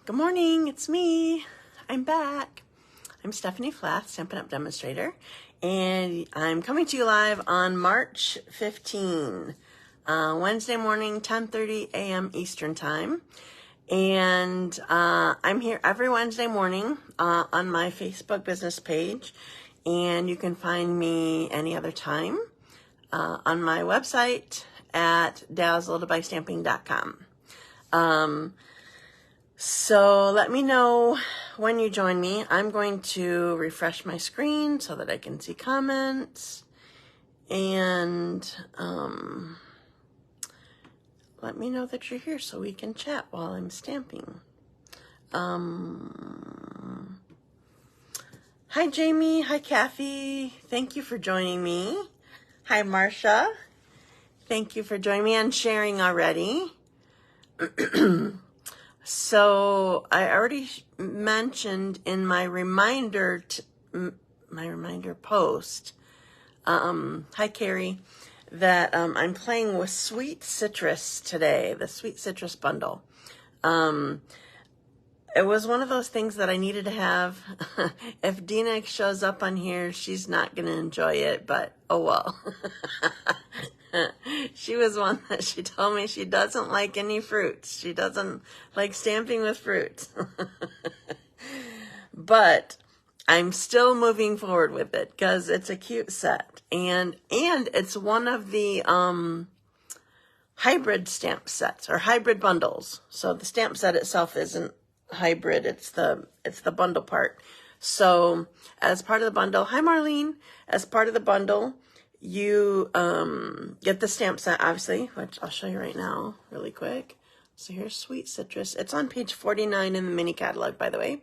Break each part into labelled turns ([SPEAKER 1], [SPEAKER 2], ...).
[SPEAKER 1] Good morning, it's me. I'm back. I'm Stephanie Flath, Stampin' Up! Demonstrator, and I'm coming to you live on March 15, Wednesday morning, 10:30 a.m. Eastern Time. And I'm here every Wednesday morning on my Facebook business page, and you can find me any other time on my website at dazzledbystamping.com. So let me know when you join me. I'm going to refresh my screen so that I can see comments, and let me know that you're here so we can chat while I'm stamping. Hi Jamie, hi Kathy, thank you for joining me. Hi Marcia, thank you for joining me and sharing already. So I already mentioned in my reminder post, hi Carrie, that I'm playing with Sweet Citrus today, the Sweet Citrus bundle. It was one of those things that I needed to have. If Dina shows up on here, she's not going to enjoy it, but oh well. She was one that she told me she doesn't like any fruits. She doesn't like stamping with fruits. But I'm still moving forward with it because it's a cute set. And it's one of the hybrid stamp sets or hybrid bundles. So the stamp set itself isn't hybrid, it's the bundle part. So as part of the bundle, hi Marlene, as part of the bundle, you get the stamp set, obviously, which I'll show you right now really quick. So here's Sweet Citrus. It's on page 49 in the mini catalog, by the way.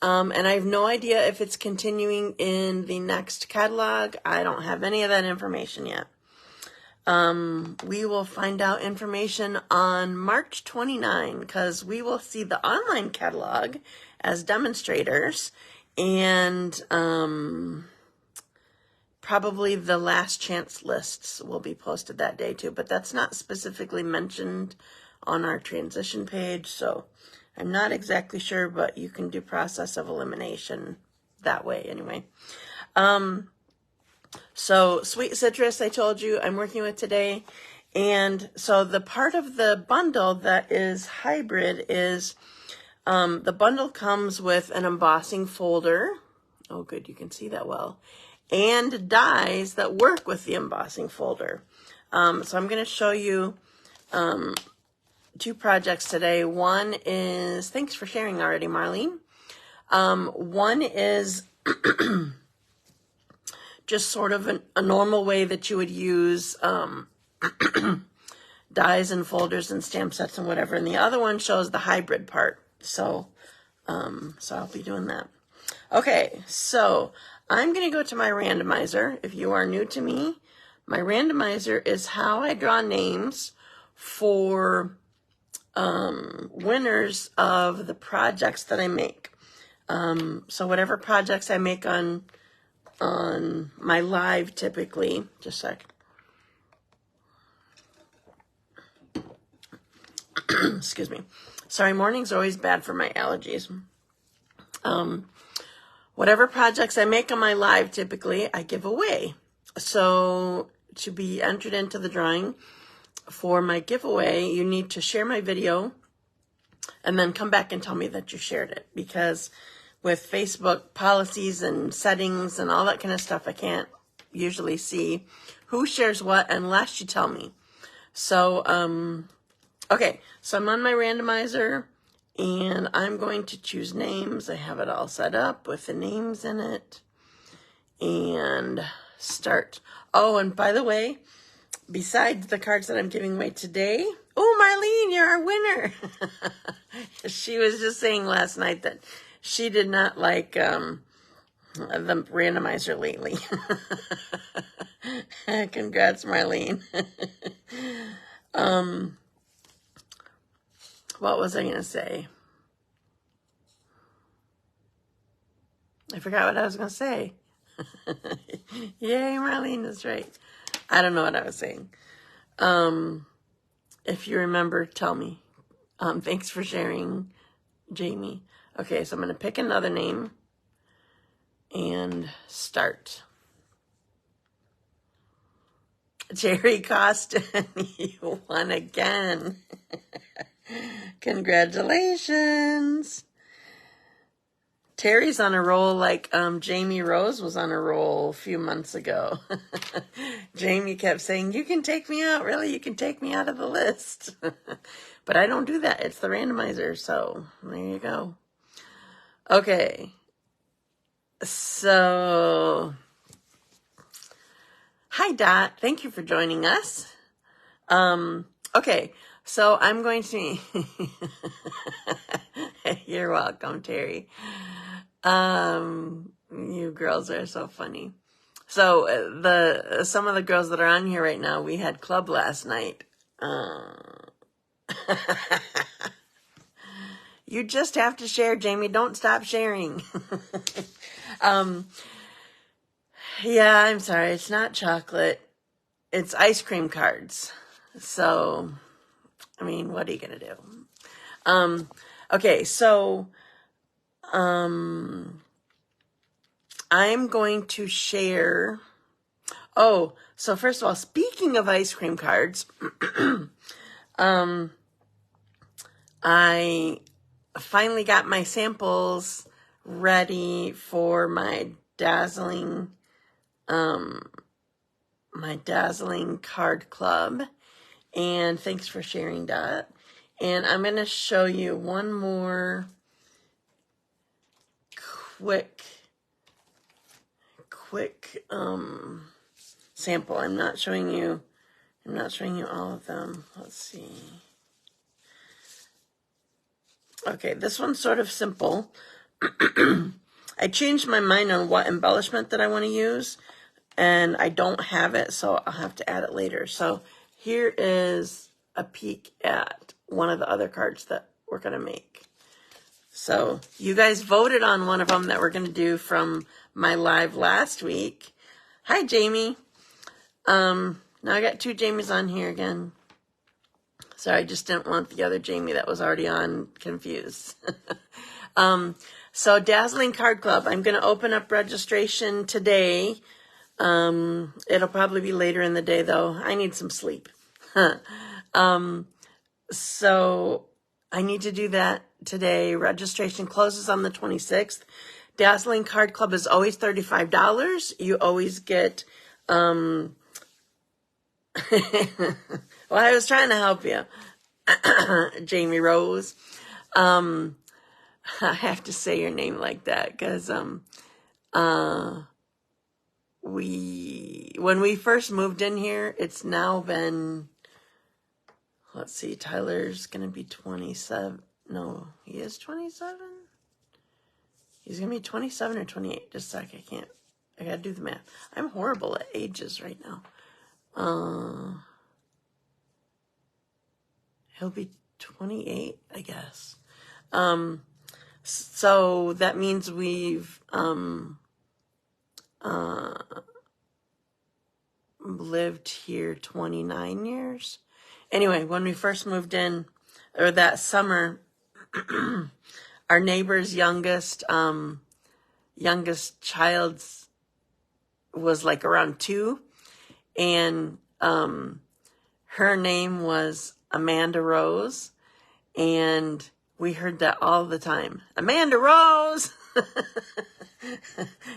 [SPEAKER 1] And I have no idea if it's continuing in the next catalog. I don't have any of that information yet. We will find out information on March 29 because we will see the online catalog as demonstrators, and probably the last chance lists will be posted that day too, but that's not specifically mentioned on our transition page, so I'm not exactly sure, but you can do process of elimination that way anyway. So Sweet Citrus, I told you, I'm working with today. And so the part of the bundle that is hybrid is the bundle comes with an embossing folder. Oh, good, you can see that well. And dies that work with the embossing folder. So I'm going to show you two projects today. One is, thanks for sharing already, Marlene. One is just sort of a normal way that you would use dies and folders and stamp sets and whatever. And the other one shows the hybrid part. So I'll be doing that. Okay, so I'm going to go to my randomizer. If you are new to me, my randomizer is how I draw names for winners of the projects that I make. So whatever projects I make on my live, typically, just a sec. Excuse me. Sorry, mornings are always bad for my allergies. Whatever projects I make on my live, typically, I give away. So to be entered into the drawing for my giveaway, you need to share my video and then come back and tell me that you shared it, because with Facebook policies and settings and all that kind of stuff, I can't usually see who shares what unless you tell me. So, okay, so I'm on my randomizer and I'm going to choose names. I have it all set up with the names in it and start. Oh, and by the way, besides the cards that I'm giving away today, oh, Marlene, you're our winner. She was just saying last night that she did not like the randomizer lately. Congrats, Marlene. What was I going to say? I forgot what I was going to say. Yay, Marlene, that's right. I don't know what I was saying. If you remember, tell me. Thanks for sharing Jamie. Okay, so I'm going to pick another name and start. Terri Kosten, you won again. Congratulations. Terry's on a roll like Jamie Rose was on a roll a few months ago. Jamie kept saying, you can take me out. Really, you can take me out of the list. But I don't do that. It's the randomizer. So there you go. Okay. So, hi, Dot. Thank you for joining us. Okay. So I'm going to... You're welcome, Terry. You girls are so funny. So some of the girls that are on here right now, we had club last night. You just have to share, Jamie. Don't stop sharing. Yeah, I'm sorry. It's not chocolate. It's ice cream cards. So, I mean, what are you going to do? Okay, so I'm going to share. Oh, so first of all, speaking of ice cream cards, I finally got my samples ready for my dazzling card club. And thanks for sharing, Dot. And I'm going to show you one more quick sample. I'm not showing you all of them. Let's see. Okay, this one's sort of simple. I changed my mind on what embellishment that I want to use, and I don't have it, so I'll have to add it later. So here is a peek at one of the other cards that we're going to make. So you guys voted on one of them that we're going to do from my live last week. Hi, Jamie. Now I got two Jamies on here again. Sorry, I just didn't want the other Jamie that was already on confused. So Dazzling Card Club, I'm going to open up registration today. It'll probably be later in the day, though. I need some sleep. So I need to do that today. Registration closes on the 26th. Dazzling Card Club is always $35. You always get, well, I was trying to help you, Jamie Rose. I have to say your name like that because, when we first moved in here, it's now been, let's see, Tyler's going to be 27. No, he is 27? He's going to be 27 or 28. Just a sec, I got to do the math. I'm horrible at ages right now. He'll be 28, I guess. So that means we've, lived here 29 years. Anyway, when we first moved in, or that summer, our neighbor's youngest child was like around 2, and her name was Amanda Rose, and we heard that all the time. Amanda Rose!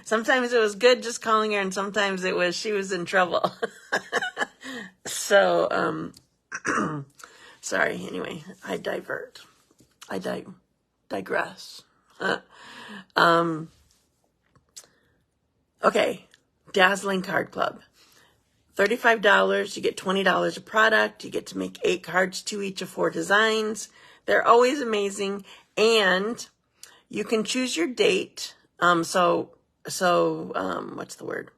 [SPEAKER 1] Sometimes it was good just calling her, and sometimes it was she was in trouble. So, sorry. Anyway, I divert. I digress. Okay, Dazzling Card Club. $35. You get $20 a product. You get to make 8 cards, 2 each of 4 designs. They're always amazing, and you can choose your date. What's the word?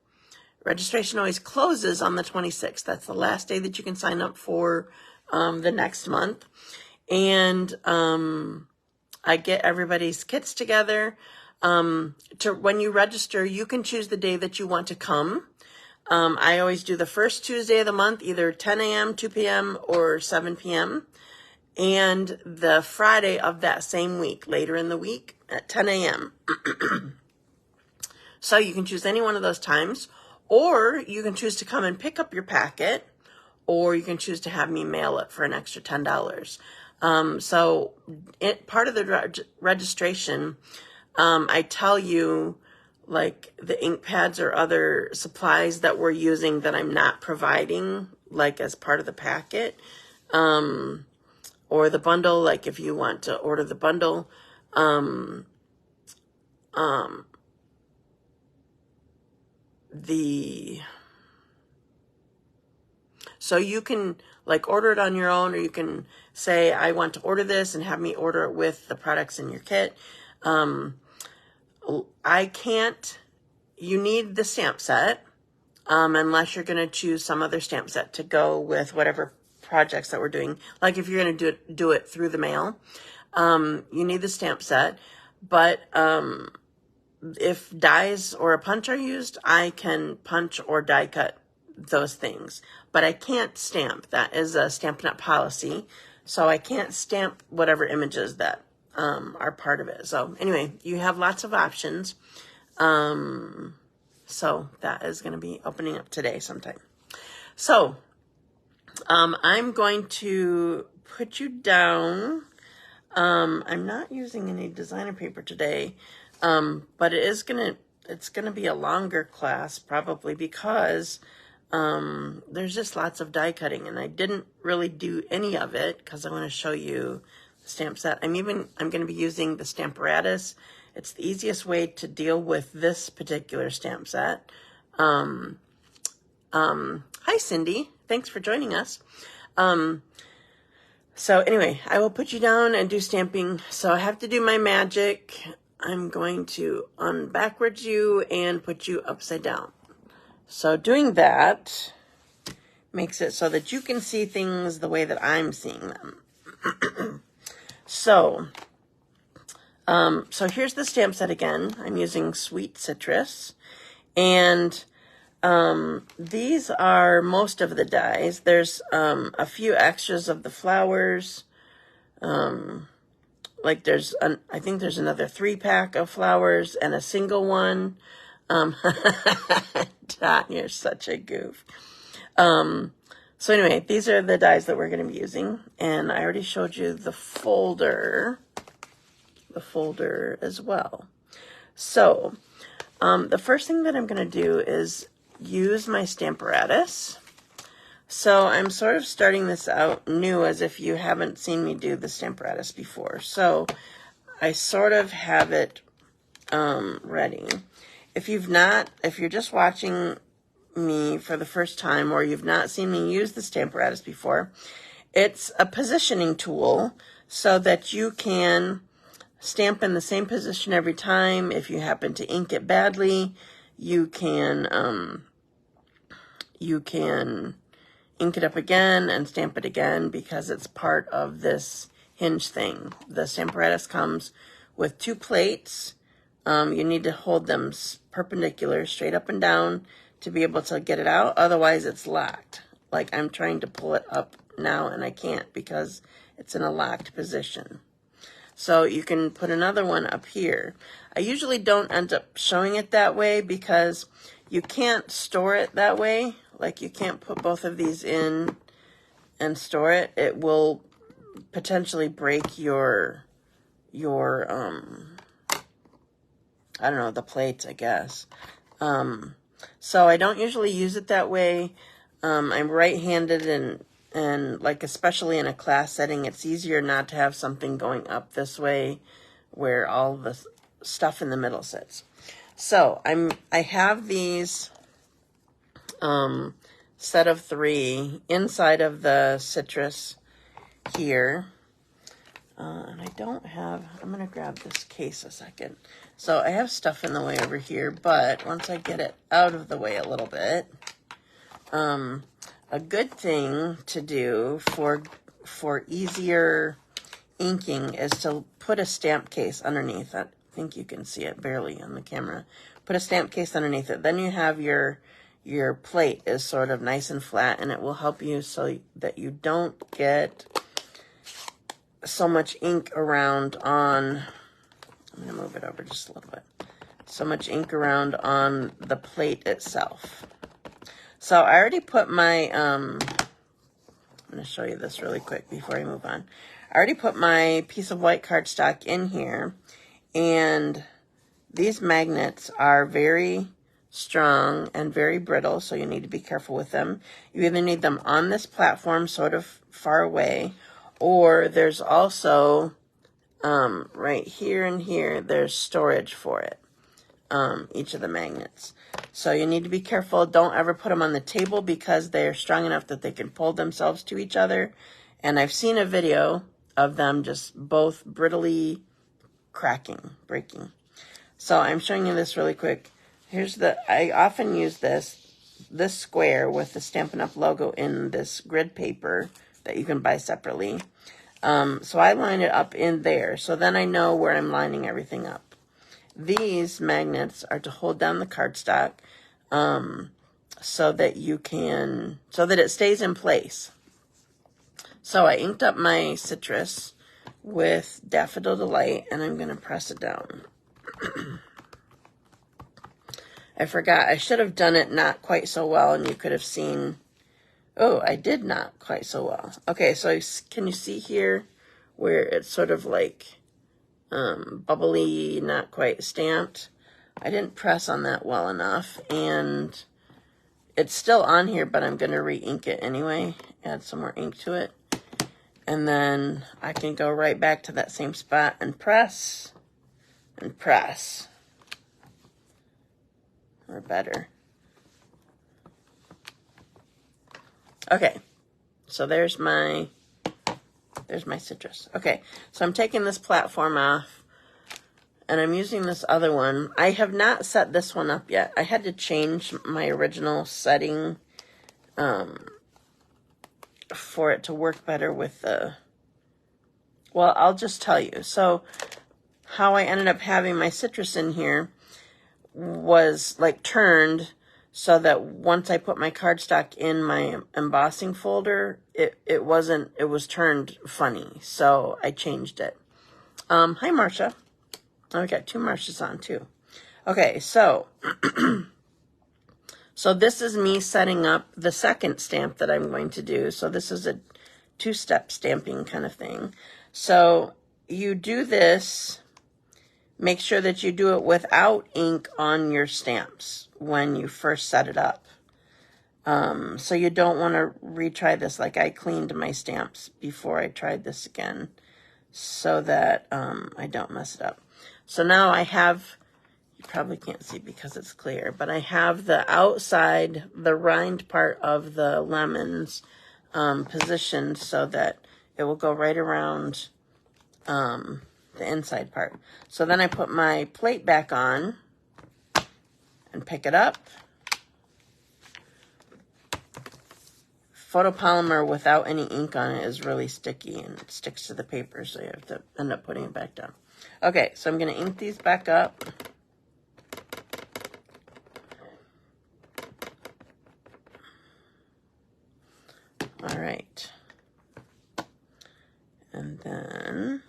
[SPEAKER 1] Registration always closes on the 26th. That's the last day that you can sign up for the next month. And I get everybody's kits together. When you register, you can choose the day that you want to come. I always do the first Tuesday of the month, either 10 a.m., 2 p.m., or 7 p.m. and the Friday of that same week, later in the week at 10 a.m. So you can choose any one of those times, or you can choose to come and pick up your packet, or you can choose to have me mail it for an extra $10. So part of the registration, I tell you, like, the ink pads or other supplies that we're using that I'm not providing, like, as part of the packet, or the bundle, like, if you want to order the bundle, so you can, like, order it on your own, or you can say, I want to order this, and have me order it with the products in your kit. You need the stamp set, unless you're going to choose some other stamp set to go with whatever projects that we're doing. Like if you're going to do it through the mail, you need the stamp set. But if dies or a punch are used, I can punch or die cut those things. But I can't stamp. That is a Stampin' Up! Policy. So I can't stamp whatever images that are part of it. So anyway, you have lots of options. So that is going to be opening up today sometime. So I'm going to put you down. I'm not using any designer paper today, but it's gonna be a longer class probably, because there's just lots of die cutting, and I didn't really do any of it because I want to show you the stamp set. I'm going to be using the Stamparatus. It's the easiest way to deal with this particular stamp set. Hi, Cindy. Thanks for joining us. So anyway, I will put you down and do stamping. So I have to do my magic. I'm going to backwards you and put you upside down. So doing that makes it so that you can see things the way that I'm seeing them. So here's the stamp set again. I'm using Sweet Citrus, and these are most of the dies. There's a few extras of the flowers. Like I think there's another 3-pack of flowers and a single one. Don, you're such a goof. So anyway, these are the dies that we're going to be using, and I already showed you the folder as well. So the first thing that I'm going to do is use my Stamparatus. So I'm sort of starting this out new, as if you haven't seen me do the Stamparatus before. So I sort of have it ready. If you're just watching me for the first time, or you've not seen me use the Stamparatus before, it's a positioning tool so that you can stamp in the same position every time. If you happen to ink it badly, you can ink it up again and stamp it again, because it's part of this hinge thing. The Stamparatus comes with 2 plates. You need to hold them perpendicular, straight up and down, to be able to get it out. Otherwise, it's locked. Like, I'm trying to pull it up now, and I can't because it's in a locked position. So you can put another one up here. I usually don't end up showing it that way because you can't store it that way. Like, you can't put both of these in and store it. It will potentially break your I don't know, the plates, I guess. So I don't usually use it that way. I'm right-handed, and like, especially in a class setting, it's easier not to have something going up this way where all the stuff in the middle sits. So I have these set of 3 inside of the citrus here. And I don't have, I'm going to grab this case a second. So I have stuff in the way over here, but once I get it out of the way a little bit, a good thing to do for easier inking is to put a stamp case underneath. I think you can see it barely on the camera. Put a stamp case underneath it. Then you have your plate is sort of nice and flat, and it will help you so that you don't get so much ink around on, I'm going to move it over just a little bit. So much ink around on the plate itself. So I already put my, I'm going to show you this really quick before I move on. I already put my piece of white cardstock in here, and these magnets are very strong and very brittle, so you need to be careful with them. You either need them on this platform sort of far away, or there's also right here and here, there's storage for it, each of the magnets. So you need to be careful. Don't ever put them on the table because they're strong enough that they can pull themselves to each other. And I've seen a video of them just both brittly cracking, breaking. So I'm showing you this really quick. I often use this square with the Stampin' Up! Logo in this grid paper that you can buy separately. So I line it up in there, so then I know where I'm lining everything up. These magnets are to hold down the cardstock, so that it stays in place. So I inked up my citrus with Daffodil Delight, and I'm going to press it down. I forgot. I should have done it not quite so well, and you could have seen. Oh, I did not quite so well. Okay, so can you see here where it's sort of like bubbly, not quite stamped? I didn't press on that well enough, and it's still on here, but I'm going to re-ink it anyway, add some more ink to it. And then I can go right back to that same spot and press, and press. Or better. Okay, so there's my citrus. Okay, so I'm taking this platform off, and I'm using this other one. I have not set this one up yet. I had to change my original setting for it to work better with the, well, I'll just tell you. So how I ended up having my citrus in here was like turned so that once I put my cardstock in my embossing folder, it was turned funny. So I changed it. Hi, Marcia. Oh, we got two Marcias on too. Okay, so so this is me setting up the second stamp that I'm going to do. So this is a two-step stamping kind of thing. So you do this, make sure that you do it without ink on your stamps when you first set it up. So you don't want to retry this. Like I cleaned my stamps before I tried this again so that I don't mess it up. So now I have, you probably can't see because it's clear, but I have the outside, the rind part of the lemons positioned so that it will go right around the inside part. So then I put my plate back on and pick it up. Photopolymer without any ink on it is really sticky and it sticks to the paper, so you have to end up putting it back down. Okay, so I'm going to ink these back up. All right. And then,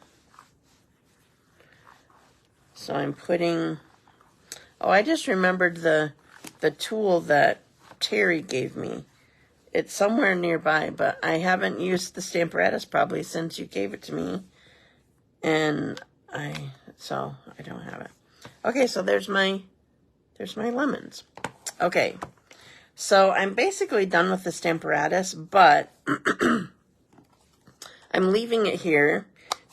[SPEAKER 1] so I'm putting, oh, I just remembered the tool that Terri gave me. It's somewhere nearby, but I haven't used the Stamparatus probably since you gave it to me. And so I don't have it. Okay, so there's my lemons. Okay, so I'm basically done with the Stamparatus, but I'm leaving it here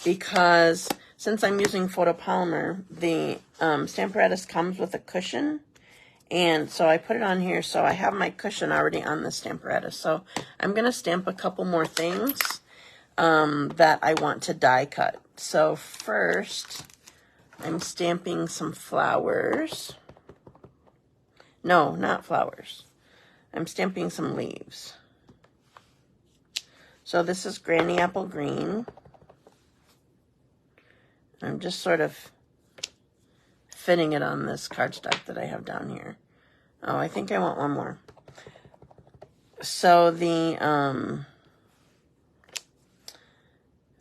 [SPEAKER 1] because since I'm using photopolymer, the Stamparatus comes with a cushion. And so I put it on here, so I have my cushion already on the Stamparatus. So I'm going to stamp a couple more things that I want to die cut. So first, I'm stamping some flowers. No, not flowers. I'm stamping some leaves. So this is Granny Apple Green. I'm just sort of fitting it on this cardstock that I have down here. Oh, I think I want one more. So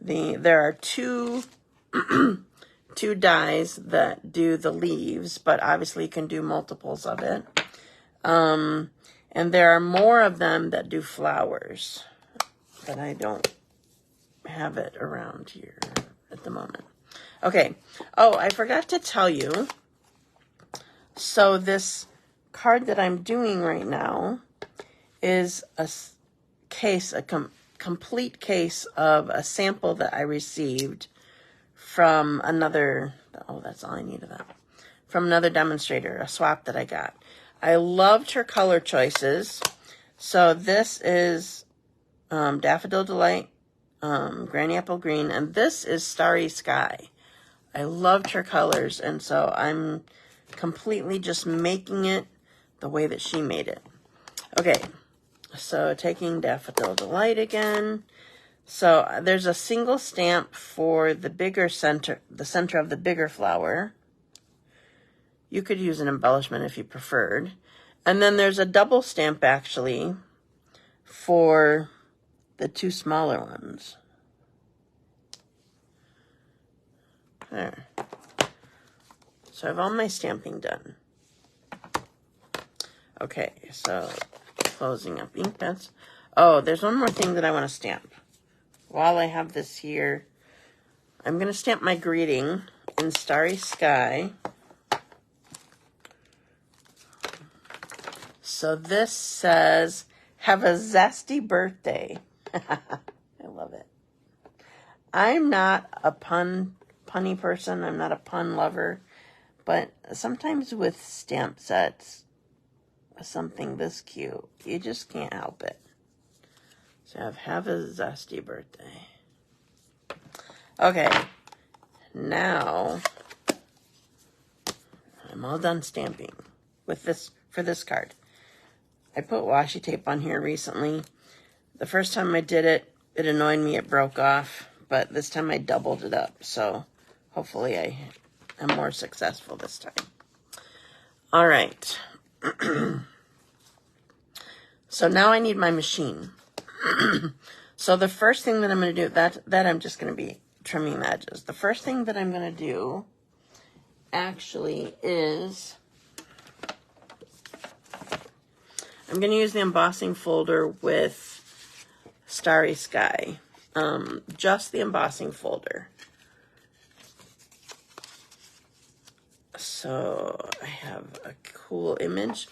[SPEAKER 1] there are two two dies that do the leaves, but obviously you can do multiples of it. And there are more of them that do flowers, but I don't have it around here at the moment. Okay. Oh, I forgot to tell you. So this card that I'm doing right now is a case, complete case of a sample that I received from another, oh, that's all I need of that, from another demonstrator, a swap that I got. I loved her color choices. So this is Daffodil Delight, Granny Apple Green, and this is Starry Sky. I loved her colors, and so I'm completely just making it the way that she made it. Okay, so taking Daffodil Delight again. So there's a single stamp for the bigger center, the center of the bigger flower. You could use an embellishment if you preferred. And then there's a double stamp, actually, for the two smaller ones. There. So I have all my stamping done. Okay, so closing up ink pads. Oh, there's one more thing that I want to stamp. While I have this here, I'm going to stamp my greeting in Starry Sky. So this says, have a zesty birthday. I love it. I'm not a punny person. I'm not a pun lover. But sometimes with stamp sets, something this cute, you just can't help it. So have a zesty birthday. Okay. Now, I'm all done stamping with this, for this card. I put washi tape on here recently. The first time I did it, it annoyed me, it broke off. But this time I doubled it up. So hopefully I am more successful this time. All right. So now I need my machine. So the first thing that I'm going to do, that I'm just going to be trimming the edges. The first thing that I'm going to do actually is I'm going to use the embossing folder with Starry Sky. Just the embossing folder. So I have a cool image.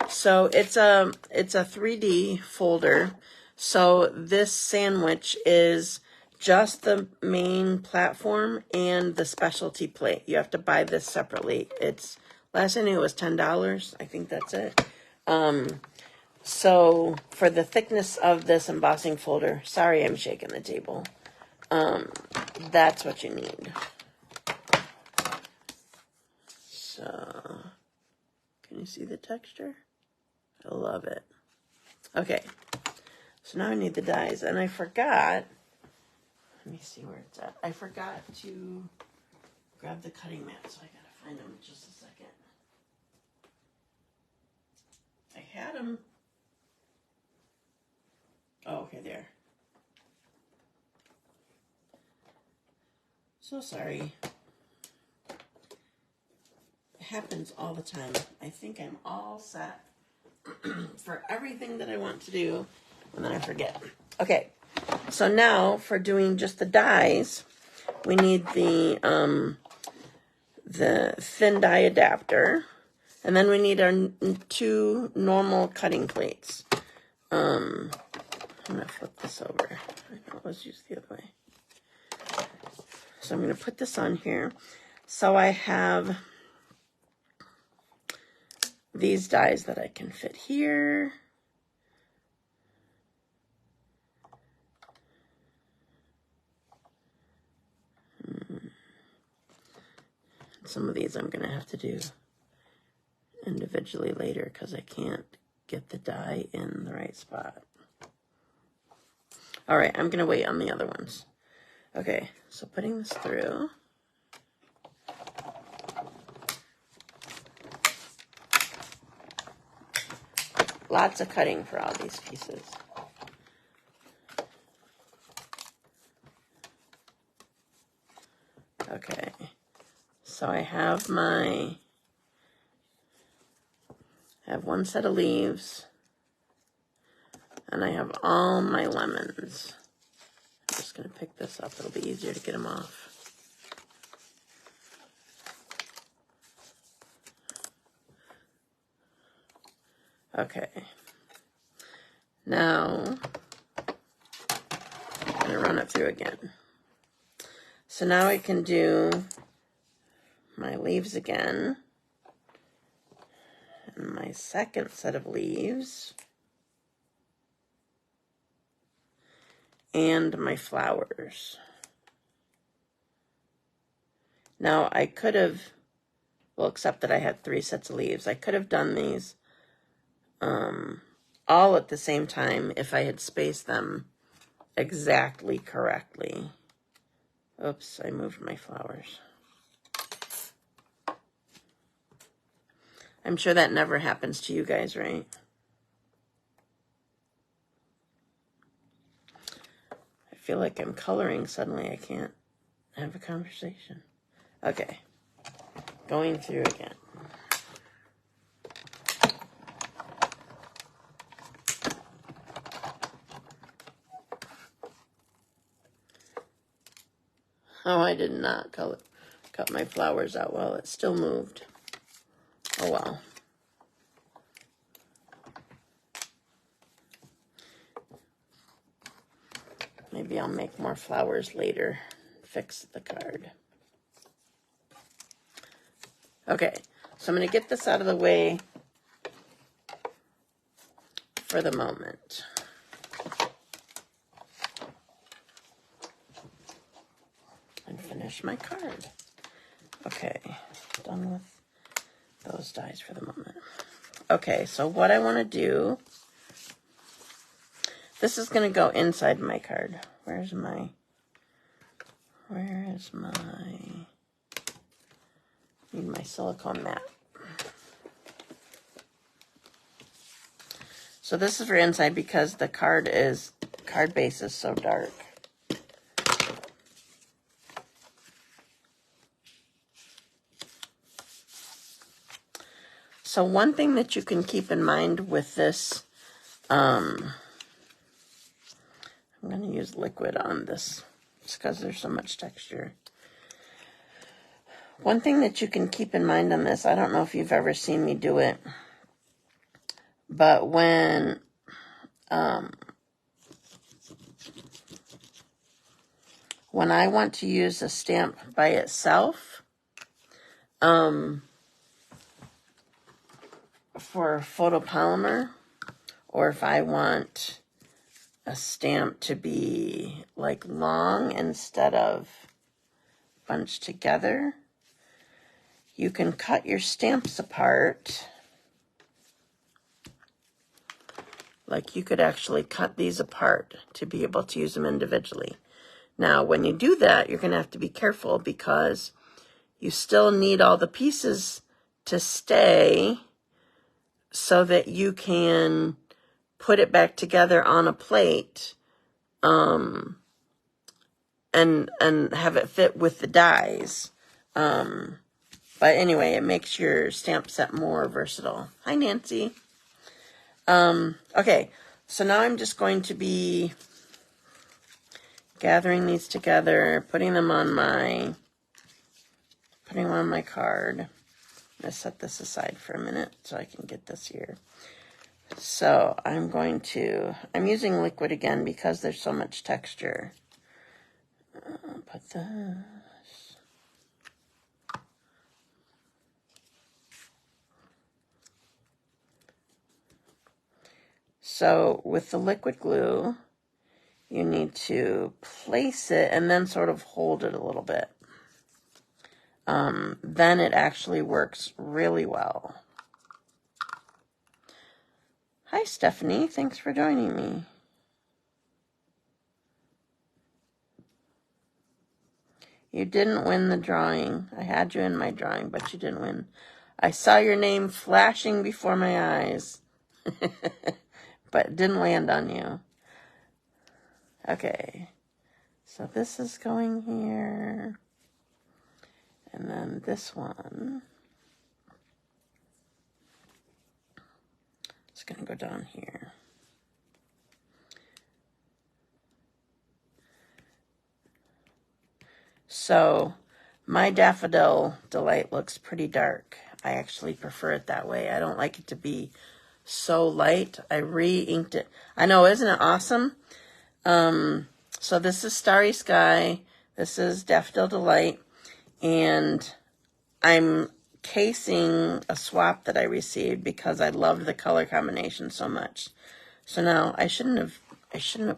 [SPEAKER 1] So it's a 3D folder. So this sandwich is just the main platform and the specialty plate. You have to buy this separately. It's, last I knew it was $10. I think that's it. So for the thickness of this embossing folder, sorry I'm shaking the table. That's what you need. So, can you see the texture? I love it. Okay, so now I need the dies, and I forgot, let me see where it's at. I forgot to grab the cutting mat, so I gotta find them in just a second. I had them. Oh, okay, there. So sorry. Happens all the time. I think I'm all set for everything that I want to do, and then I forget. Okay, so now for doing just the dies, we need the thin die adapter, and then we need our two normal cutting plates. I'm gonna flip this over. I know, let's use the other way. So I'm gonna put this on here. So I have these dies that I can fit here. Some of these I'm going to have to do individually later because I can't get the die in the right spot. All right, I'm going to wait on the other ones. Okay, so putting this through. Lots of cutting for all these pieces. Okay, so I have one set of leaves, and I have all my lemons. I'm just going to pick this up. It'll be easier to get them off. Okay. Now, I'm going to run it through again. So now I can do my leaves again. And my second set of leaves. And my flowers. Now I could have, well, except that I had 3 sets of leaves, I could have done these all at the same time if I had spaced them exactly correctly. Oops, I moved my flowers. I'm sure that never happens to you guys, right? I feel like I'm coloring suddenly. I can't have a conversation. Okay, going through again. Oh, I did not cut my flowers out well. It still moved. Oh, well. Maybe I'll make more flowers later. Fix the card. Okay, so I'm going to get this out of the way for the moment. And finish my card. Okay, done with those dies for the moment. Okay, so what I want to do, this is going to go inside my card. Where is my, need my silicone mat. So this is for inside because the card base is so dark. So one thing that you can keep in mind with this, I'm going to use liquid on this just because there's so much texture. One thing that you can keep in mind on this, I don't know if you've ever seen me do it, but when I want to use a stamp by itself, for photopolymer, or if I want a stamp to be like long instead of bunched together, you can cut your stamps apart. Like you could actually cut these apart to be able to use them individually. Now, when you do that, you're going to have to be careful because you still need all the pieces to stay so that you can put it back together on a plate and have it fit with the dies. But anyway, it makes your stamp set more versatile. Hi, Nancy. Okay, so now I'm just going to be gathering these together, putting them on my card. I'm going to set this aside for a minute so I can get this here. So I'm using liquid again because there's so much texture. Put this. So with the liquid glue, you need to place it and then sort of hold it a little bit. Then it actually works really well. Hi, Stephanie. Thanks for joining me. You didn't win the drawing. I had you in my drawing, but you didn't win. I saw your name flashing before my eyes, but it didn't land on you. Okay, so this is going here. And then this one is going to go down here. So my Daffodil Delight looks pretty dark. I actually prefer it that way. I don't like it to be so light. I re-inked it. I know, isn't it awesome? So this is Starry Sky. This is Daffodil Delight. And I'm casing a swap that I received because I loved the color combination so much. So now I shouldn't have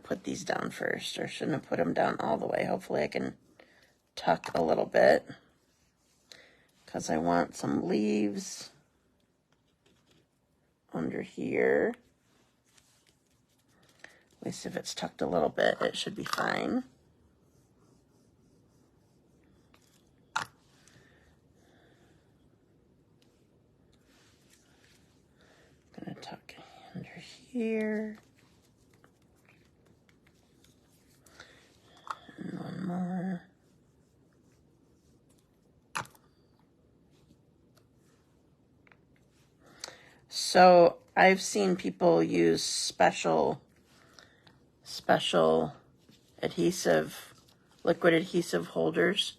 [SPEAKER 1] put these down first, or shouldn't have put them down all the way. Hopefully I can tuck a little bit because I want some leaves under here. At least if it's tucked a little bit, it should be fine. I'm gonna tuck under here. And one more. So I've seen people use special adhesive, liquid adhesive holders.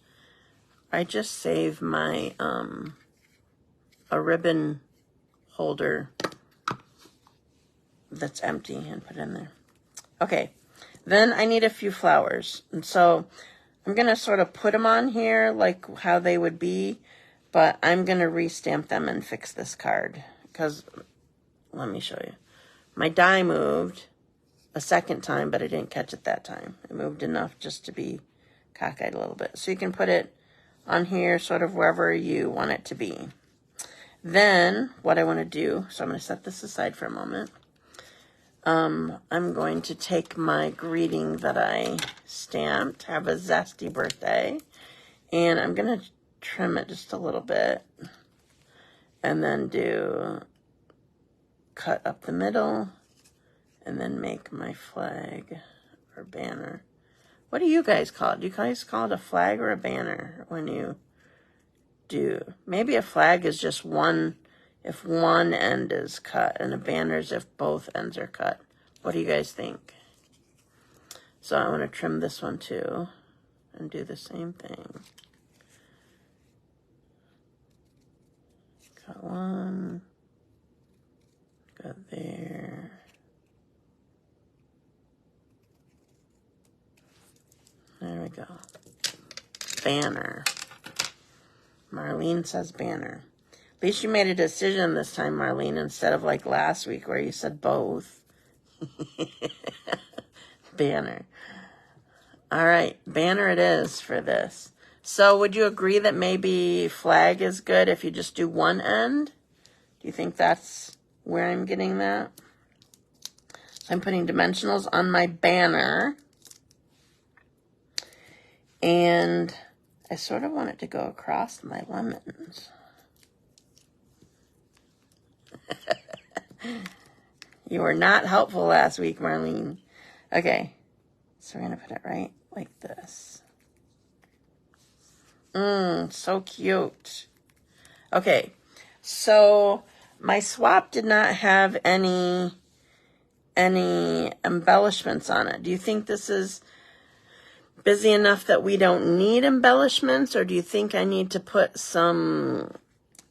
[SPEAKER 1] I just save my a ribbon holder that's empty and put in there. Okay, then I need a few flowers, and so I'm gonna sort of put them on here like how they would be, but I'm gonna restamp them and fix this card because, let me show you. My die moved a second time, but I didn't catch it that time. It moved enough just to be cockeyed a little bit. So you can put it on here sort of wherever you want it to be. Then what I want to do, so I'm going to set this aside for a moment. I'm going to take my greeting that I stamped, have a zesty birthday, and I'm going to trim it just a little bit and then cut up the middle and then make my flag or banner. What do you guys call it? Do you guys call it a flag or a banner when you do? Maybe a flag is just one, if one end is cut, and a banner is if both ends are cut. What do you guys think? So I want to trim this one too and do the same thing. Got one, got there. There we go. Banner. Marlene says banner. At least you made a decision this time, Marlene, instead of like last week where you said both. Banner. All right, banner it is for this. So would you agree that maybe flag is good if you just do one end? Do you think that's where I'm getting that? So I'm putting dimensionals on my banner. And I sort of want it to go across my lemons. You were not helpful last week, Marlene. Okay, so we're going to put it right like this. So cute. Okay, so my swap did not have any embellishments on it. Do you think this is busy enough that we don't need embellishments, or do you think I need to put some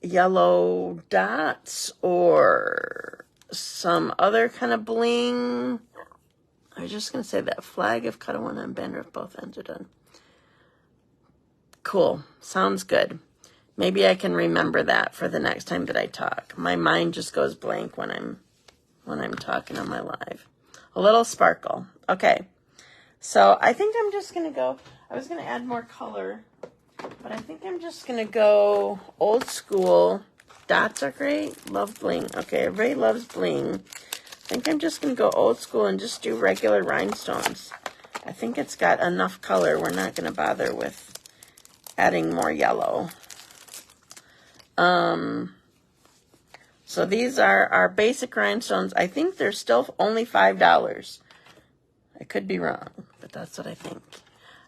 [SPEAKER 1] yellow dots or some other kind of bling? I was just going to say that flag if cut one and banner if both ends are done. Cool. Sounds good. Maybe I can remember that for the next time that I talk. My mind just goes blank when I'm talking on my live. A little sparkle. Okay. So I think I'm just going to go, I was going to add more color, but I think I'm just going to go old school. Dots are great. Love bling. Okay, everybody loves bling. I think I'm just going to go old school and just do regular rhinestones. I think it's got enough color. We're not going to bother with adding more yellow. So these are our basic rhinestones. I think they're still only $5. I could be wrong, but that's what I think.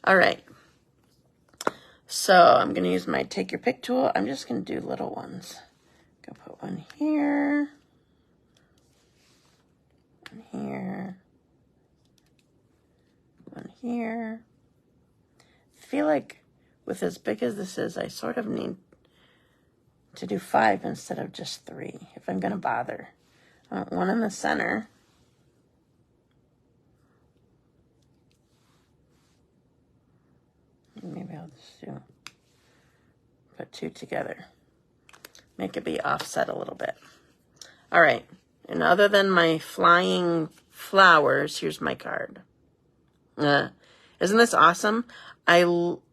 [SPEAKER 1] All right. So I'm going to use my take your pick tool. I'm just going to do little ones. Go put one here. One here. One here. I feel like with as big as this is, I sort of need to do 5 instead of just 3 if I'm going to bother. I want one in the center. Maybe I'll just put 2 together. Make it be offset a little bit. All right. And other than my flying flowers, here's my card. Isn't this awesome? I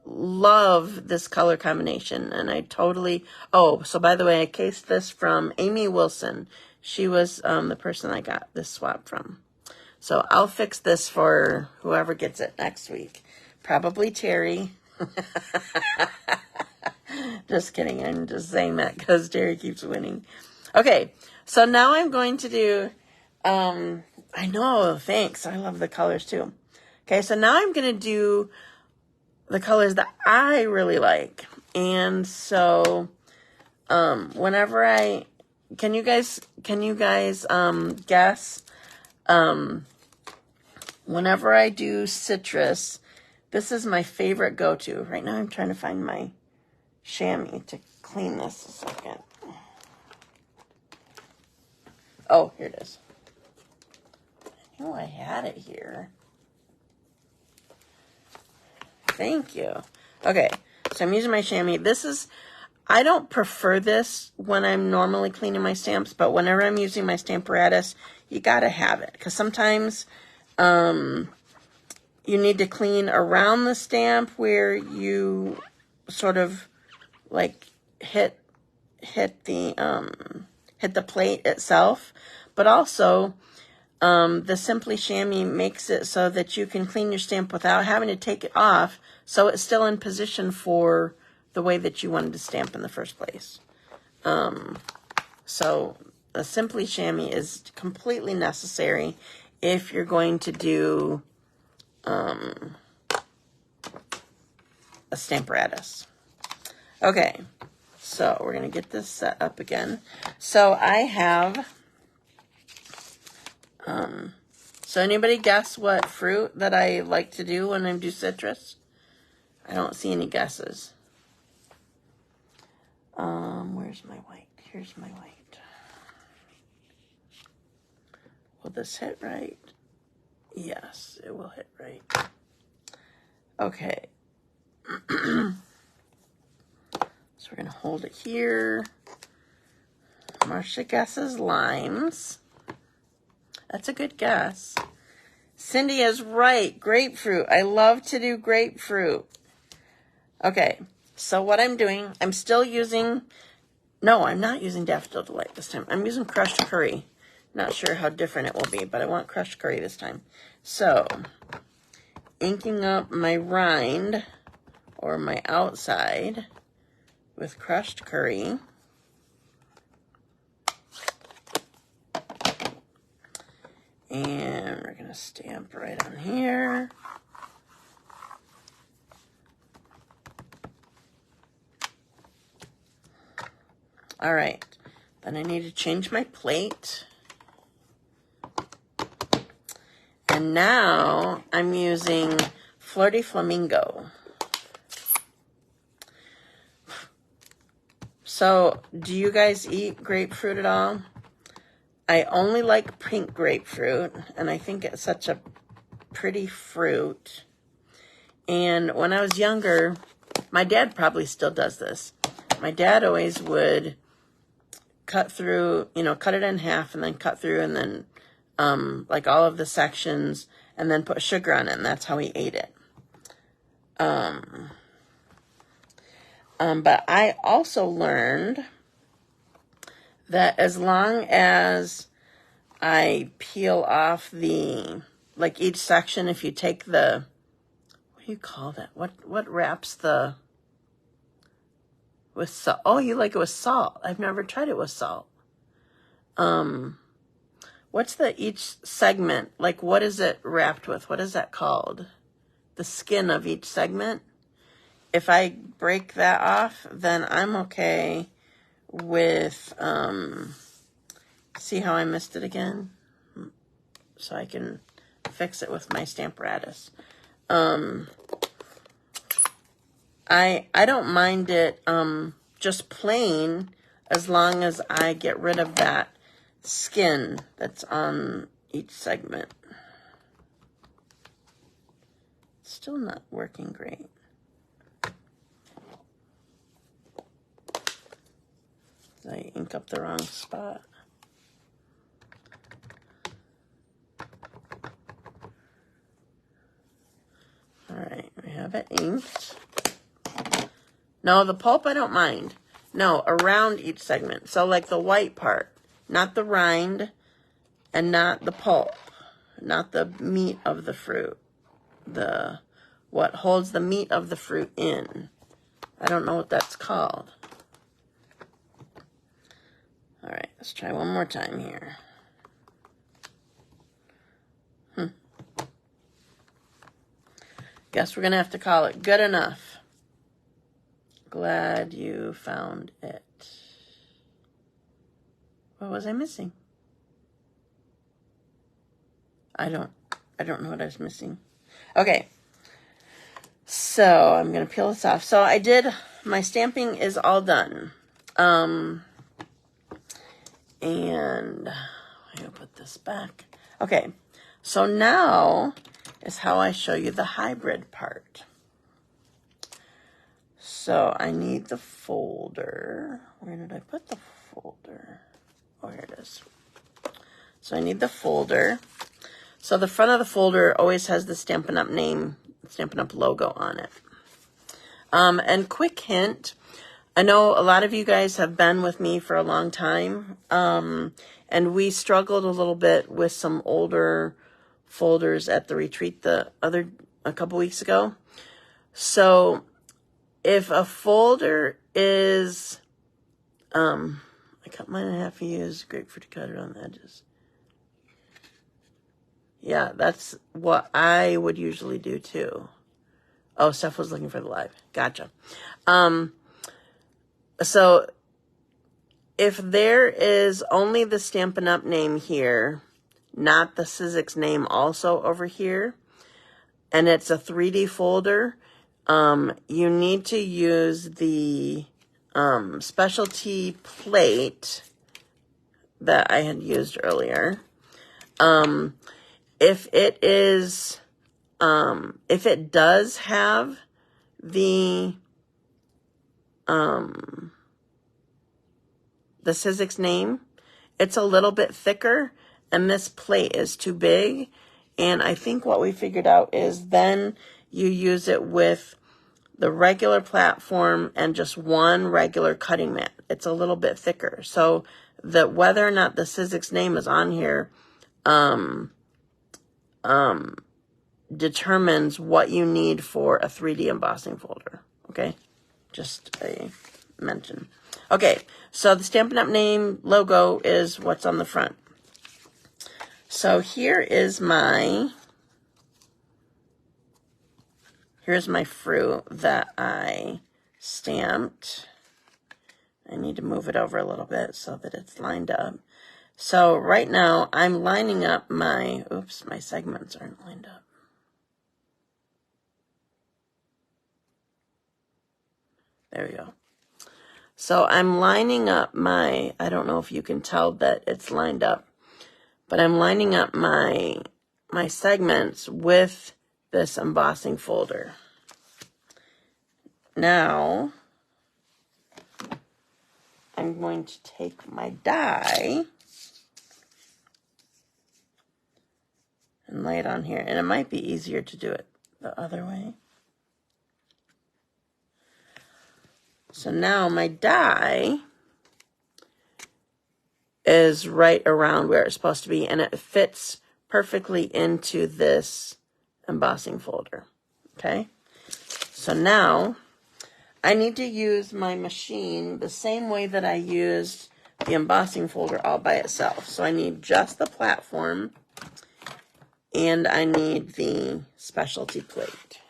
[SPEAKER 1] love this color combination, and I totally... Oh, so by the way, I cased this from Amy Wilson. She was the person I got this swap from. So I'll fix this for whoever gets it next week. Probably Terri. Just kidding. I'm just saying that because Terri keeps winning. Okay, so now I'm going to do... I know, thanks. I love the colors too. Okay, so now I'm going to do the colors that I really like. And so whenever I... Can you guys guess? Whenever I do citrus, this is my favorite go-to. Right now I'm trying to find my chamois to clean this a second. Oh, here it is. I knew I had it here. Thank you. Okay, so I'm using my chamois. This is, I don't prefer this when I'm normally cleaning my stamps, but whenever I'm using my Stamparatus, you gotta have it. Because sometimes you need to clean around the stamp where you sort of like hit the plate itself, but also the Simply Chamois makes it so that you can clean your stamp without having to take it off, so it's still in position for the way that you wanted to stamp in the first place. So a Simply Chamois is completely necessary if you're going to do a Stamparatus. Okay, so we're going to get this set up again. So I have, so anybody guess what fruit that I like to do when I do citrus? I don't see any guesses. Where's my white? Here's my white. Will this hit right? Yes, it will hit right. Okay. So we're going to hold it here. Marcia guesses limes. That's a good guess. Cindy is right. Grapefruit. I love to do grapefruit. Okay. So what I'm doing, I'm still using... No, I'm not using Daffodil Delight this time. I'm using crushed curry. Not sure how different it will be, but I want crushed curry this time. So, inking up my rind, or my outside, with crushed curry. And we're going to stamp right on here. All right, then I need to change my plate. And now I'm using Flirty Flamingo. So, do you guys eat grapefruit at all? I only like pink grapefruit, and I think it's such a pretty fruit. And when I was younger, my dad probably still does this. My dad always would cut through, cut it in half and then cut through and then like all of the sections and then put sugar on it, and that's how he ate it. But I also learned that as long as I peel off like each section, if you take what do you call that? What wraps with salt? Oh, you like it with salt. I've never tried it with salt. What's each segment, like what is it wrapped with? What is that called? The skin of each segment. if I break that off, then I'm okay with, see how I missed it again? So I can fix it with my Stamparatus. I don't mind it just plain, as long as I get rid of that skin that's on each segment. It's still not working great. Did I ink up the wrong spot? All right, we have it inked. No, the pulp I don't mind. No, around each segment. So like the white part, not the rind, and not the pulp, not the meat of the fruit. What holds the meat of the fruit in. I don't know what that's called. All right, let's try one more time here. Guess we're gonna have to call it good enough. Glad you found it. What was I missing? I don't know what I was missing. Okay. So I'm gonna peel this off. So my stamping is all done. And I'm gonna put this back. Okay. So now is how I show you the hybrid part. So I need the folder. Where did I put the folder? Oh, here it is. So I need the folder. So the front of the folder always has the Stampin' Up! Name, Stampin' Up! Logo on it. And quick hint, I know a lot of you guys have been with me for a long time, and we struggled a little bit with some older folders at the retreat a couple weeks ago. So if a folder is, I cut mine in half and used grapefruit cutter on the edges. Yeah, that's what I would usually do too. Oh, Steph was looking for the live. Gotcha. So if there is only the Stampin' Up! Name here, not the Sizzix name also over here, and it's a 3D folder, you need to use the specialty plate that I had used earlier. If it does have the Sizzix name, it's a little bit thicker, and this plate is too big. And I think what we figured out is then you use it with the regular platform and just one regular cutting mat. It's a little bit thicker. So that whether or not the Sizzix name is on here determines what you need for a 3D embossing folder. Okay, just a mention. Okay, so the Stampin' Up! Name logo is what's on the front. So here's my fruit that I stamped. I need to move it over a little bit so that it's lined up. So right now I'm lining up my segments aren't lined up. There we go. So I'm lining up I don't know if you can tell that it's lined up, but I'm lining up my segments with this embossing folder. Now, I'm going to take my die and lay it on here. And it might be easier to do it the other way. So now my die is right around where it's supposed to be, and it fits perfectly into this embossing folder. Okay? So now I need to use my machine the same way that I used the embossing folder all by itself. So I need just the platform, and I need the specialty plate.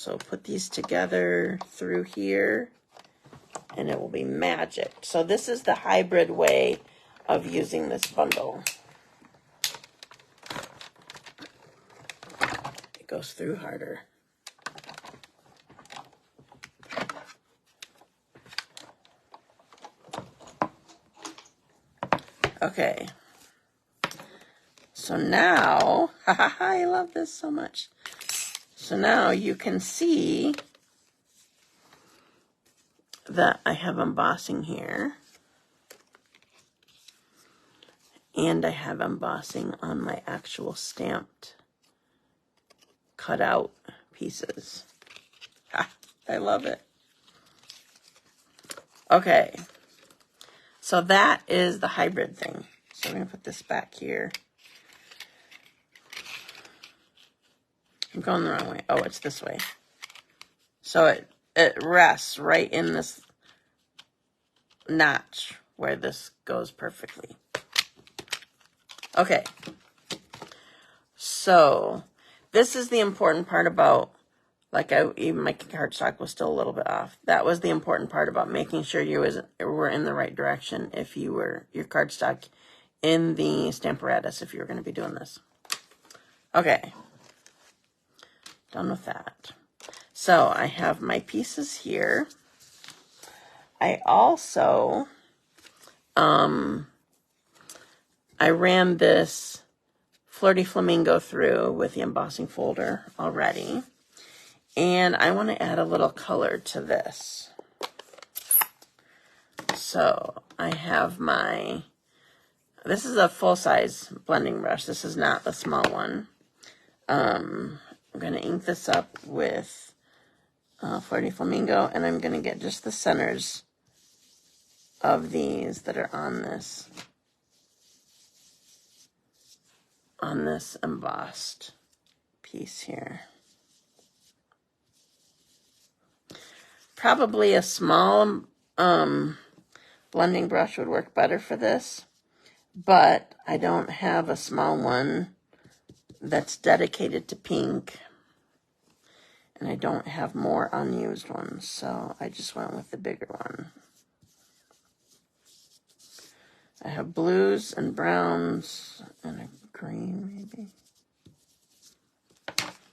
[SPEAKER 1] So put these together through here, and it will be magic. So this is the hybrid way of using this bundle. It goes through harder. Okay. So now, I love this so much. So now you can see that I have embossing here. And I have embossing on my actual stamped cut out pieces. I love it. Okay. So that is the hybrid thing. So I'm going to put this back here. I'm going the wrong way. Oh, it's this way. So it rests right in this notch where this goes perfectly. Okay. So this is the important part about, like, even my cardstock was still a little bit off. That was the important part about making sure you were in the right direction if you were your cardstock in the Stamparatus, if you were going to be doing this. Okay. Done with that. So I have my pieces here. I also, I ran this Flirty Flamingo through with the embossing folder already. And I want to add a little color to this. So I have this is a full-size blending brush. This is not the small one. I'm going to ink this up with Flirty Flamingo, and I'm going to get just the centers of these that are on this embossed piece here. Probably a small blending brush would work better for this, but I don't have a small one that's dedicated to pink, and I don't have more unused ones, so I just went with the bigger one. I have blues and browns and a green, maybe.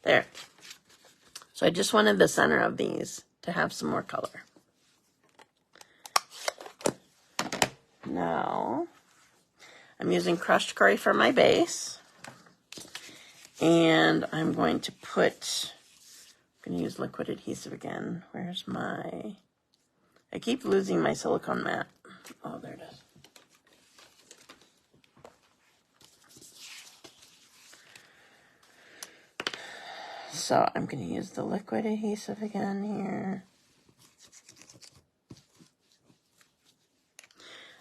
[SPEAKER 1] There. So I just wanted the center of these to have some more color. Now, I'm using crushed curry for my base. And I'm going to use liquid adhesive again. Where's I keep losing my silicone mat. Oh, there it is. So I'm going to use the liquid adhesive again here.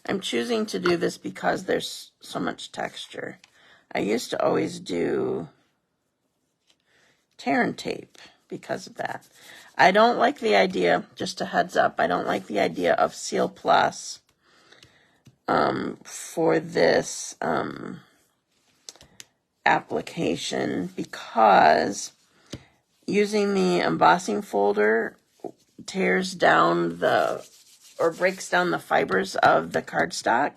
[SPEAKER 1] I'm choosing to do this because there's so much texture. I used to always do tear and tape because of that. I don't like the idea, just a heads up, I don't like the idea of Seal Plus for this application, because using the embossing folder tears down or breaks down the fibers of the cardstock,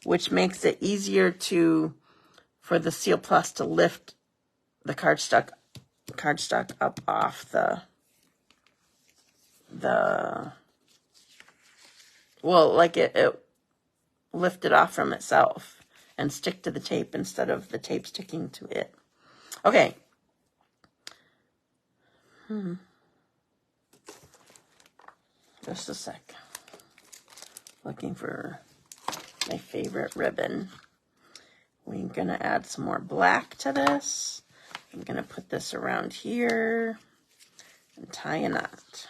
[SPEAKER 1] which makes it easier for the Seal Plus to lift the cardstock up off it lift it off from itself and stick to the tape instead of the tape sticking to it. Okay. Just a sec. Looking for my favorite ribbon. We're going to add some more black to this. I'm going to put this around here and tie a knot.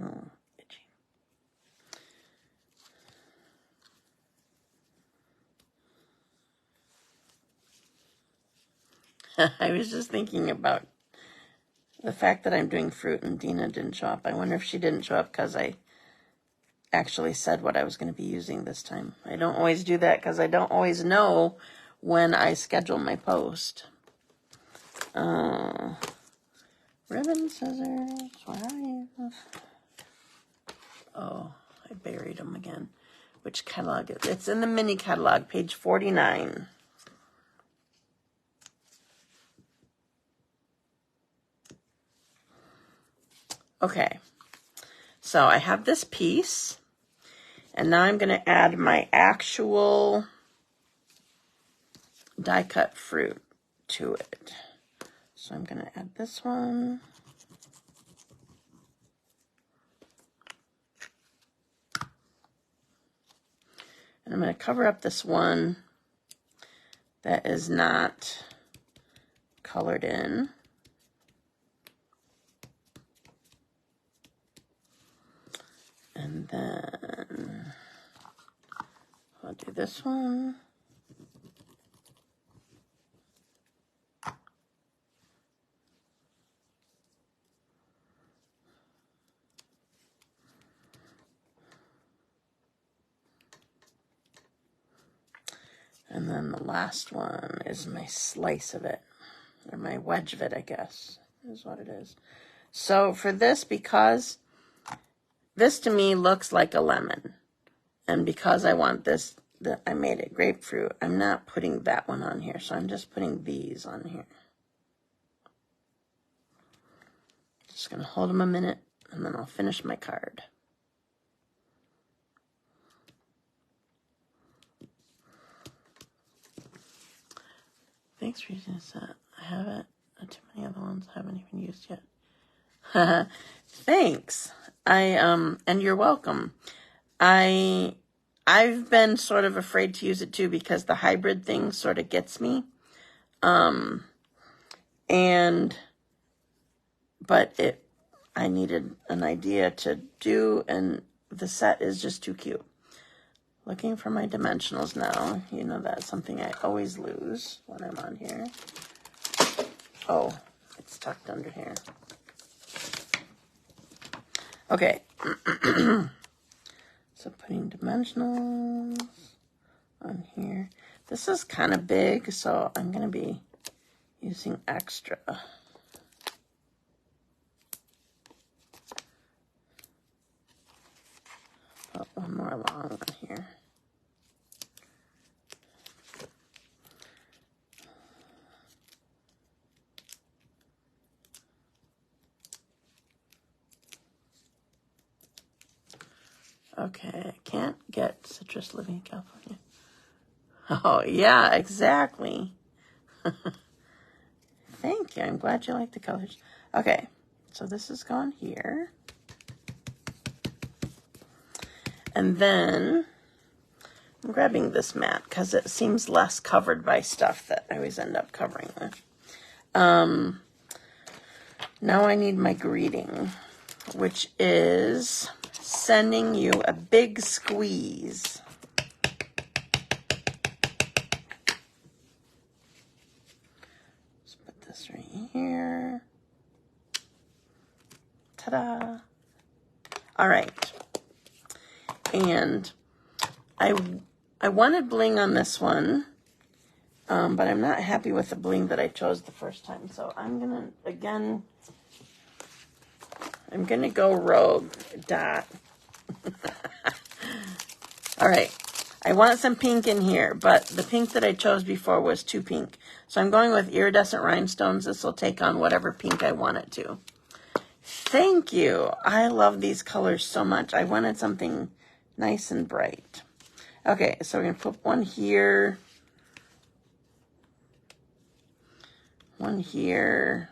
[SPEAKER 1] Oh, itchy. I was just thinking about the fact that I'm doing fruit and Dina didn't show up. I wonder if she didn't show up because I actually said what I was going to be using this time. I don't always do that because I don't always know when I schedule my post. Ribbon, scissors, where are you? Oh, I buried them again. Which catalog? It's in the mini catalog, page 49. Okay, so I have this piece, and now I'm going to add my actual die cut fruit to it. So I'm going to add this one. And I'm going to cover up this one that is not colored in. And then I'll do this one. And then the last one is my slice of it, or my wedge of it, I guess, is what it is. So for this, because this to me looks like a lemon, and because I want this, I made it grapefruit, I'm not putting that one on here, so I'm just putting these on here. Just going to hold them a minute, and then I'll finish my card. Thanks for using this set. I haven't, too many other ones I haven't even used yet. Thanks. And you're welcome. I've been sort of afraid to use it too because the hybrid thing sort of gets me. But I needed an idea to do, and the set is just too cute. Looking for my dimensionals now. You know that's something I always lose when I'm on here. Oh, it's tucked under here. Okay. So putting dimensionals on here. This is kind of big, so I'm going to be using extra. Put one more long one here. Okay, I can't get citrus living in California. Oh, yeah, exactly. Thank you. I'm glad you like the colors. Okay, so this is going here. And then I'm grabbing this mat because it seems less covered by stuff that I always end up covering with. Now I need my greeting, which is sending you a big squeeze. Let's put this right here. Ta-da! All right. And I wanted bling on this one, but I'm not happy with the bling that I chose the first time. So I'm going to go rogue dot. All right. I want some pink in here, but the pink that I chose before was too pink. So I'm going with iridescent rhinestones. This will take on whatever pink I want it to. Thank you. I love these colors so much. I wanted something nice and bright. Okay, so we're going to put one here. One here.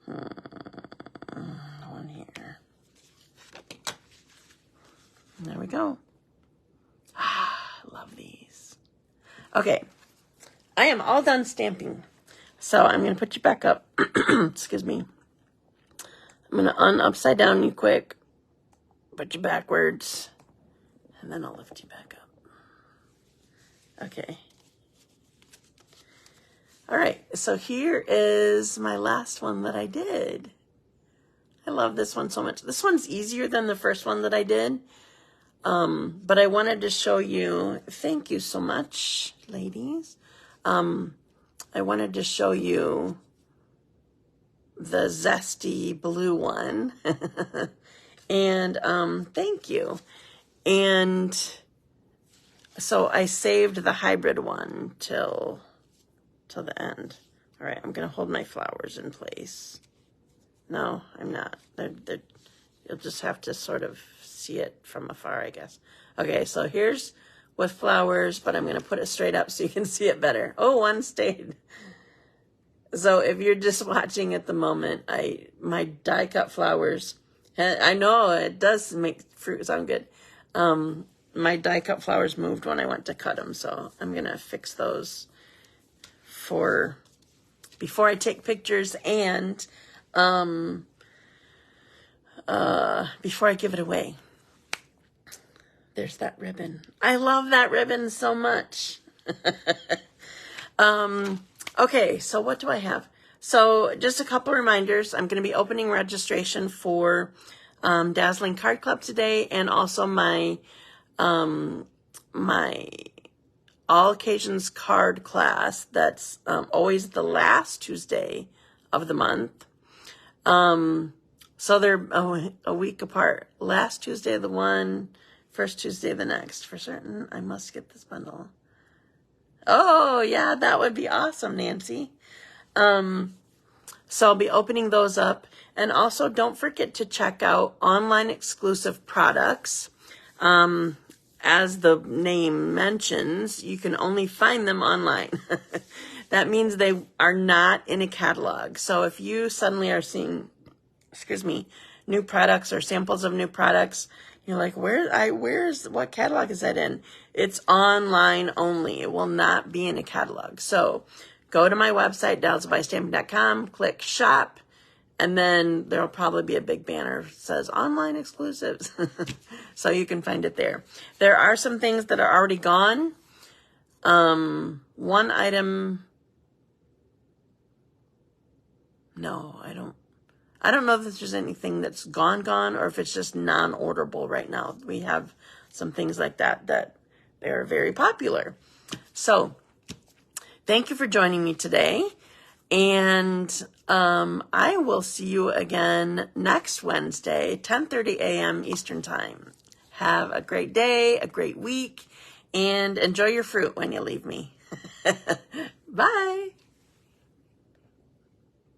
[SPEAKER 1] One here. There we go. Ah, I love these. Okay, I am all done stamping. So I'm going to put you back up. Excuse me. I'm going to upside down you quick. Put you backwards. And then I'll lift you back up. Okay. All right. So here is my last one that I did. I love this one so much. This one's easier than the first one that I did. But I wanted to show you, thank you so much, ladies. I wanted to show you the zesty blue one. And thank you. And so I saved the hybrid one till the end. All right, I'm going to hold my flowers in place. No, I'm not. You'll just have to sort of see it from afar, I guess. Okay, so here's with flowers, but I'm going to put it straight up so you can see it better. Oh, one stayed. So if you're just watching at the moment, my die cut flowers, I know it does make fruit sound good. My die cut flowers moved when I went to cut them, so I'm going to fix those for before I take pictures and before I give it away. There's that ribbon. I love that ribbon so much. Okay, so what do I have? So just a couple reminders. I'm going to be opening registration for Dazzling Card Club today, and also my all occasions card class. That's always the last Tuesday of the month. So they're a week apart. Last Tuesday of the one, first Tuesday of the next. For certain, I must get this bundle. Oh, yeah, that would be awesome, Nancy. So I'll be opening those up. And also, don't forget to check out online exclusive products. As the name mentions, you can only find them online. That means they are not in a catalog. So if you suddenly are seeing, new products or samples of new products, you're like, what catalog is that in? It's online only. It will not be in a catalog. So go to my website, dazzledbystamping.com, click shop, and then there'll probably be a big banner that says online exclusives. So you can find it there. There are some things that are already gone. One item, no, I don't know if there's anything that's gone, or if it's just non-orderable right now. We have some things like that they're very popular. So thank you for joining me today. And I will see you again next Wednesday, 10:30 a.m. Eastern Time. Have a great day, a great week, and enjoy your fruit when you leave me. Bye.